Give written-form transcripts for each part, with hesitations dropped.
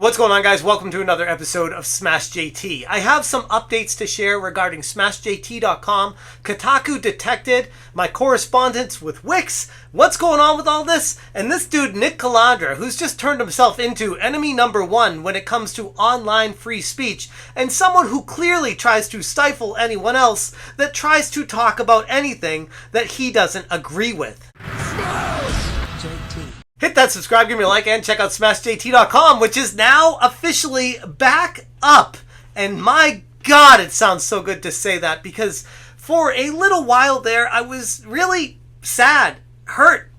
What's going on, guys? Welcome to another episode of Smash JT. I have some updates to share regarding SmashJT.com, Kotaku Detected, my correspondence with Wix, what's going on with all this, and this dude Nick Calandra, who's just turned himself into enemy number one when it comes to online free speech, and someone who clearly tries to stifle anyone else that tries to talk about anything that he doesn't agree with. Hit that subscribe, give me a like, and check out SmashJT.com, which is now officially back up. And my God, it sounds so good to say that, because for a little while there, I was really sad, hurt,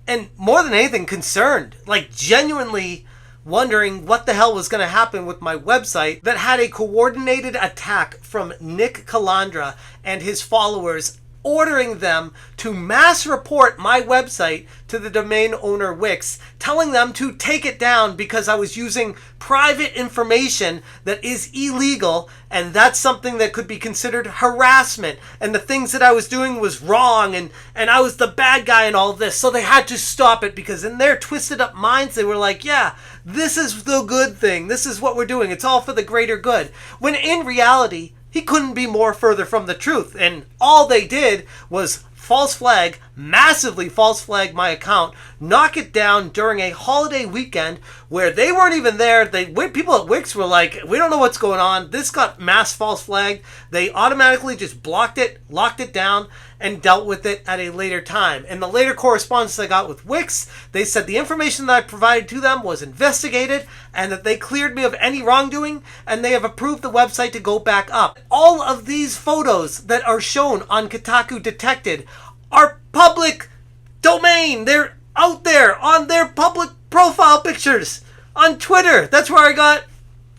and more than anything, concerned. Like, genuinely wondering what the hell was going to happen with my website that had a coordinated attack from Nick Calandra and his followers, ordering them to mass report my website to the domain owner Wix, telling them to take it down because I was using private information that is illegal, and that's something that could be considered harassment, and the things that I was doing was wrong, and I was the bad guy in all this. So they had to stop it because in their twisted up minds they were like, yeah, this is the good thing, this is what we're doing, it's all for the greater good, when in reality he couldn't be more further from the truth. And all they did was false flag, massively false flag my account, knock it down during a holiday weekend where they weren't even there. People at Wix were like, we don't know what's going on. This got mass false flagged. They automatically just blocked it, locked it down, and dealt with it at a later time. In the later correspondence I got with Wix, they said the information that I provided to them was investigated and that they cleared me of any wrongdoing, and they have approved the website to go back up. All of these photos that are shown on Kotaku Detected are public domain. They're out there on their public profile pictures on Twitter. That's where I got,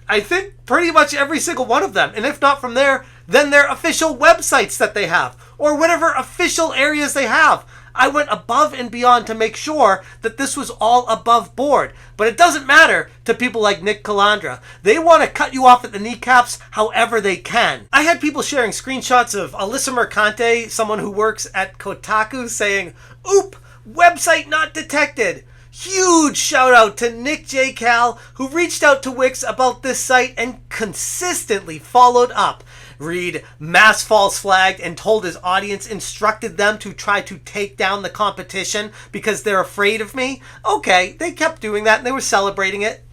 I think, pretty much every single one of them. And if not from there, then their official websites that they have, or whatever official areas they have. I went above and beyond to make sure that this was all above board. But it doesn't matter to people like Nick Calandra. They want to cut you off at the kneecaps however they can. I had people sharing screenshots of Alyssa Mercante, someone who works at Kotaku, saying, "Oop, website not detected." Huge shout out to Nick J. Cal, who reached out to Wix about this site and consistently followed up. Read, mass false flagged, and told his audience, instructed them to try to take down the competition because they're afraid of me. Okay, they kept doing that and they were celebrating it.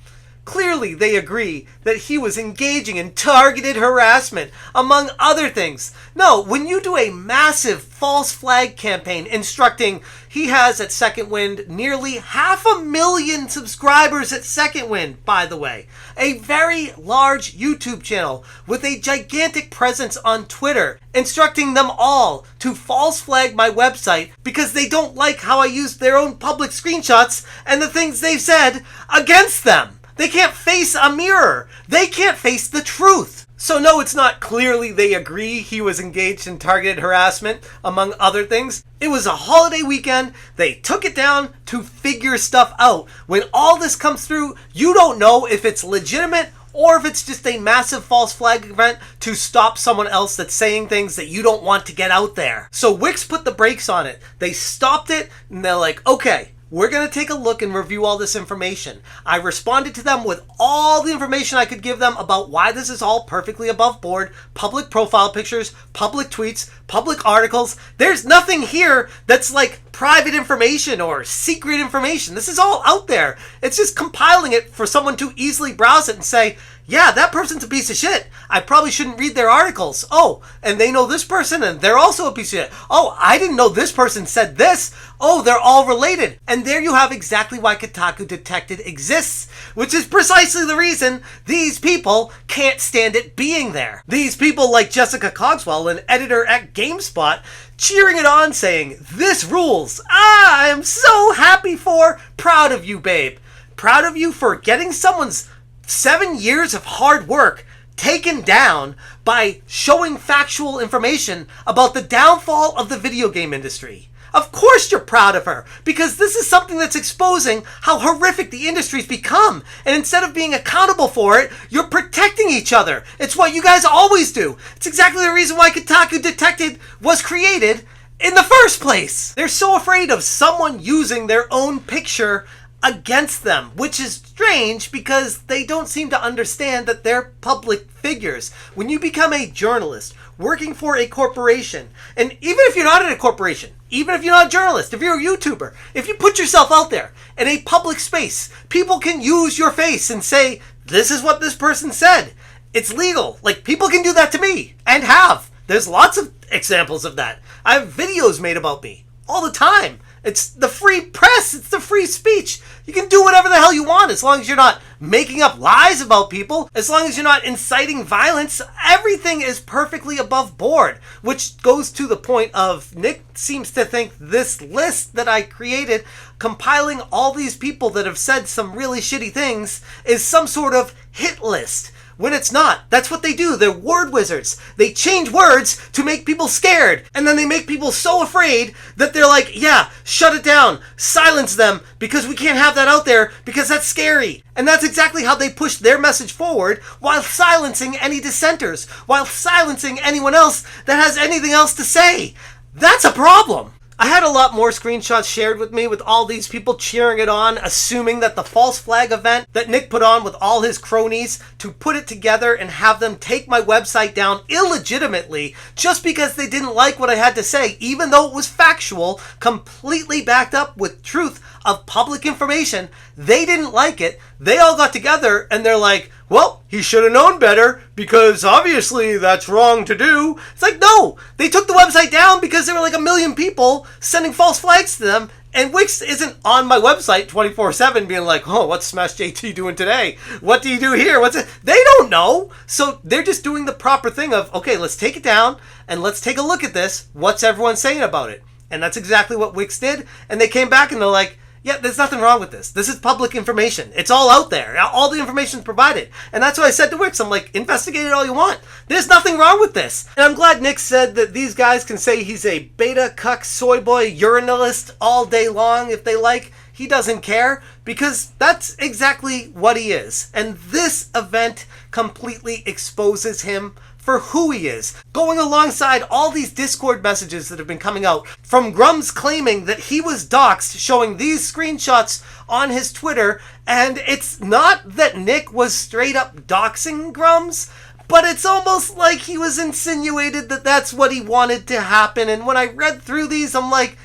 Clearly, they agree that he was engaging in targeted harassment, among other things. No, when you do a massive false flag campaign instructing, he has at Second Wind nearly 500,000 subscribers at Second Wind, by the way. A very large YouTube channel with a gigantic presence on Twitter, instructing them all to false flag my website because they don't like how I used their own public screenshots and the things they've said against them. They can't face a mirror. They can't face the truth. So no, it's not clearly they agree he was engaged in targeted harassment, among other things. It was a holiday weekend. They took it down to figure stuff out. When all this comes through, you don't know if it's legitimate or if it's just a massive false flag event to stop someone else that's saying things that you don't want to get out there. So Wix put the brakes on it. They stopped it, and they're like, okay, we're going to take a look and review all this information. I responded to them with all the information I could give them about why this is all perfectly above board. Public profile pictures, public tweets, public articles. There's nothing here that's like private information or secret information. This is all out there. It's just compiling it for someone to easily browse it and say, yeah, that person's a piece of shit. I probably shouldn't read their articles. Oh, and they know this person and they're also a piece of shit. Oh, I didn't know this person said this. Oh, they're all related. And there you have exactly why Kotaku Detected exists, which is precisely the reason these people can't stand it being there. These people like Jessica Cogswell, an editor at GameSpot, cheering it on, saying, this rules. I am so happy for, proud of you, babe. Proud of you for getting someone's 7 years of hard work taken down by showing factual information about the downfall of the video game industry. Of course you're proud of her, because this is something that's exposing how horrific the industry's become. And instead of being accountable for it, you're protecting each other. It's what you guys always do. It's exactly the reason why Kotaku Detected was created in the first place. They're so afraid of someone using their own picture against them, which is strange because they don't seem to understand that they're public figures. When you become a journalist working for a corporation, and even if you're not in a corporation, even if you're not a journalist, if you're a YouTuber, if you put yourself out there in a public space, people can use your face and say, this is what this person said. It's legal. Like, people can do that to me, and have. There's lots of examples of that. I have videos made about me all the time. It's the free press. It's the free speech. You can do whatever the hell you want as long as you're not making up lies about people, as long as you're not inciting violence. Everything is perfectly above board, which goes to the point of Nick seems to think this list that I created, compiling all these people that have said some really shitty things, is some sort of hit list. When it's not. That's what they do. They're word wizards. They change words to make people scared. And then they make people so afraid that they're like, yeah, shut it down. Silence them because we can't have that out there because that's scary. And that's exactly how they push their message forward while silencing any dissenters, while silencing anyone else that has anything else to say. That's a problem. I had a lot more screenshots shared with me with all these people cheering it on, assuming that the false flag event that Nick put on with all his cronies to put it together and have them take my website down illegitimately just because they didn't like what I had to say, even though it was factual, completely backed up with truth of public information. They didn't like it. They all got together and they're like, well, he should have known better because obviously that's wrong to do. It's like, no, they took the website down because there were like 1 million people sending false flags to them. And Wix isn't on my website 24/7 being like, oh, what's Smash JT doing today? What do you do here? What's it? They don't know. So they're just doing the proper thing of, okay, let's take it down and let's take a look at this. What's everyone saying about it? And that's exactly what Wix did. And they came back and they're like, yeah, there's nothing wrong with this. This is public information. It's all out there. All the information is provided. And that's what I said to Wix. I'm like, investigate it all you want. There's nothing wrong with this. And I'm glad Nick said that these guys can say he's a beta cuck soy boy urinalist all day long if they like. He doesn't care because that's exactly what he is. And this event completely exposes him for who he is, going alongside all these Discord messages that have been coming out from Grums claiming that he was doxxed, showing these screenshots on his Twitter. And it's not that Nick was straight up doxing Grums, but it's almost like he was insinuated that that's what he wanted to happen. And when I read through these, I'm like,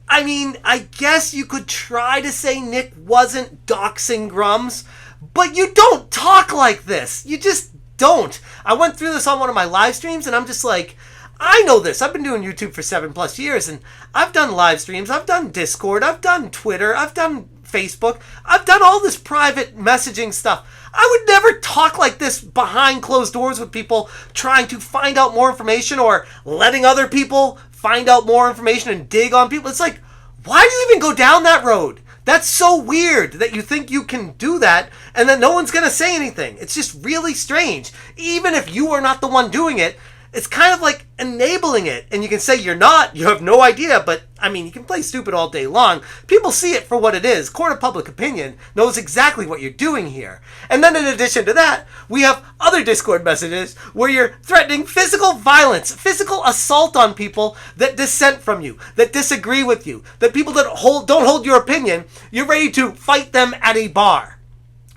I mean, I guess you could try to say Nick wasn't doxing Grums, but you don't talk like this. You just don't. I went through this on one of my live streams and I'm just like, I know this. I've been doing YouTube for 7+ years and I've done live streams. I've done Discord. I've done Twitter. I've done Facebook. I've done all this private messaging stuff. I would never talk like this behind closed doors with people trying to find out more information or letting other people find out more information and dig on people. It's like, why do you even go down that road? That's so weird that you think you can do that and that no one's going to say anything. It's just really strange. Even if you are not the one doing it, it's kind of like enabling it. And you can say you're not, you have no idea, but I mean, you can play stupid all day long. People see it for what it is. Court of public opinion knows exactly what you're doing here. And then in addition to that, we have other Discord messages where you're threatening physical violence, physical assault on people that dissent from you, that disagree with you, that people that don't hold your opinion. You're ready to fight them at a bar.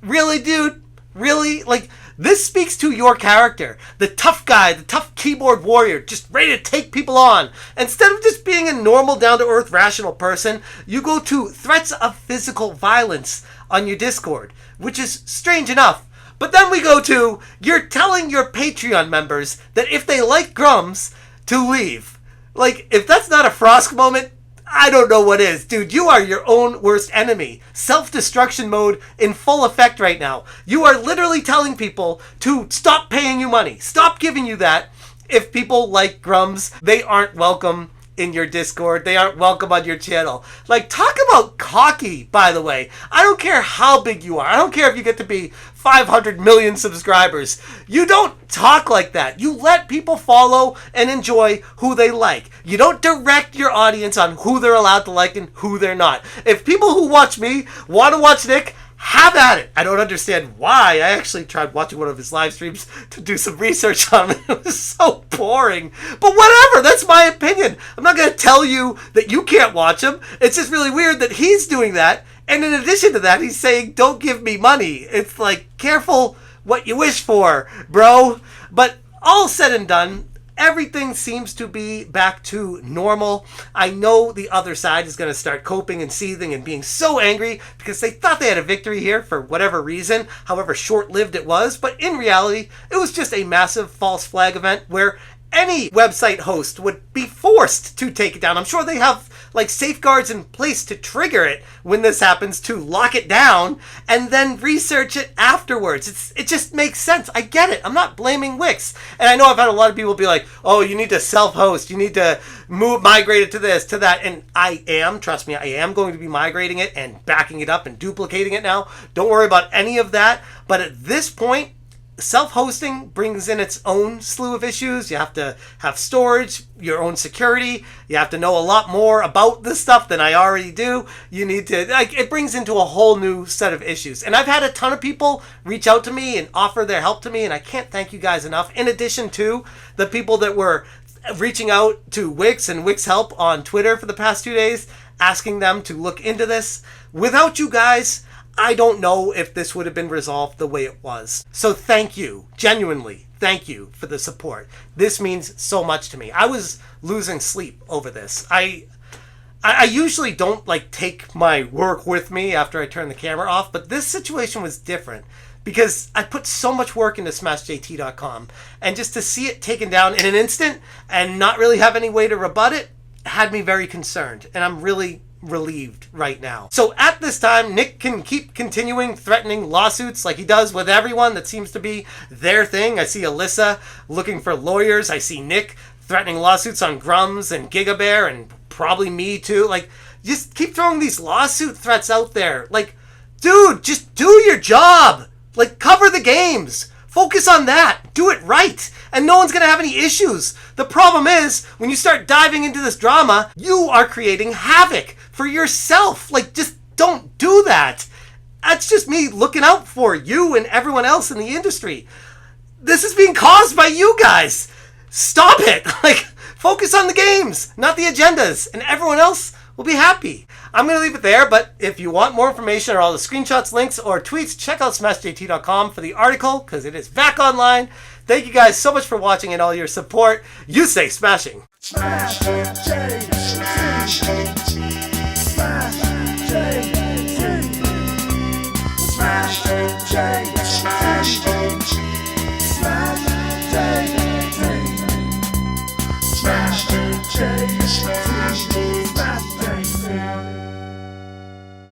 Really, dude? Really? Like, this speaks to your character. The tough guy, the tough keyboard warrior, just ready to take people on. Instead of just being a normal, down-to-earth, rational person, you go to threats of physical violence on your Discord, which is strange enough. But then we go to, you're telling your Patreon members that if they like Grums, to leave. Like, if that's not a Frosk moment, I don't know what is. Dude, you are your own worst enemy. Self-destruction mode in full effect right now. You are literally telling people to stop paying you money. Stop giving you that. If people like Grums, they aren't welcome in your Discord. They aren't welcome on your channel. Like, talk about cocky, by the way. I don't care how big you are. I don't care if you get to be 500 million subscribers. You don't talk like that. You let people follow and enjoy who they like. You don't direct your audience on who they're allowed to like and who they're not. If people who watch me want to watch Nick, have at it. I don't understand why. I actually tried watching one of his live streams to do some research on him. It was so boring. But whatever, that's my opinion. I'm not going to tell you that you can't watch him. It's just really weird that he's doing that And in addition to that, he's saying, don't give me money. It's like, careful what you wish for, bro. But all said and done, everything seems to be back to normal. I know the other side is going to start coping and seething and being so angry because they thought they had a victory here for whatever reason, however short-lived it was. But in reality, it was just a massive false flag event where any website host would be forced to take it down. I'm sure they have like safeguards in place to trigger it when this happens, to lock it down and then research it afterwards. It just makes sense. I get it. I'm not blaming Wix. And I know I've had a lot of people be like, oh, you need to self-host. You need to migrate it to this, to that. And I am, trust me, I am going to be migrating it and backing it up and duplicating it now. Don't worry about any of that. But at this point, self-hosting brings in its own slew of issues. You have to have storage, your own security. You have to know a lot more about this stuff than I already do. You need to, like, it brings into a whole new set of issues. And I've had a ton of people reach out to me and offer their help to me, and I can't thank you guys enough. In addition to the people that were reaching out to Wix and Wix Help on Twitter for the past 2 days, asking them to look into this. Without you guys, I don't know if this would have been resolved the way it was. So thank you, genuinely, thank you for the support. This means so much to me. I was losing sleep over this. I usually don't like take my work with me after I turn the camera off, but this situation was different because I put so much work into smashjt.com, and just to see it taken down in an instant and not really have any way to rebut it had me very concerned, and I'm really relieved right now. So at this time, Nick can keep continuing threatening lawsuits like he does with everyone. That seems to be their thing. I see Alyssa looking for lawyers. I see Nick threatening lawsuits on Grums and Gigabear and probably me too. Like, just keep throwing these lawsuit threats out there. Like, dude, just do your job. Like, cover the games. Focus on that. Do it right. And no one's going to have any issues. The problem is, when you start diving into this drama, you are creating havoc for yourself. Like, just don't do that. That's just me looking out for you and everyone else in the industry. This is being caused by you guys. Stop it. Like, focus on the games, not the agendas, and everyone else will be happy. I'm going to leave it there, but if you want more information or all the screenshots, links, or tweets, check out smashjt.com for the article, because it is back online. Thank you guys so much for watching and all your support. You stay smashing. Smash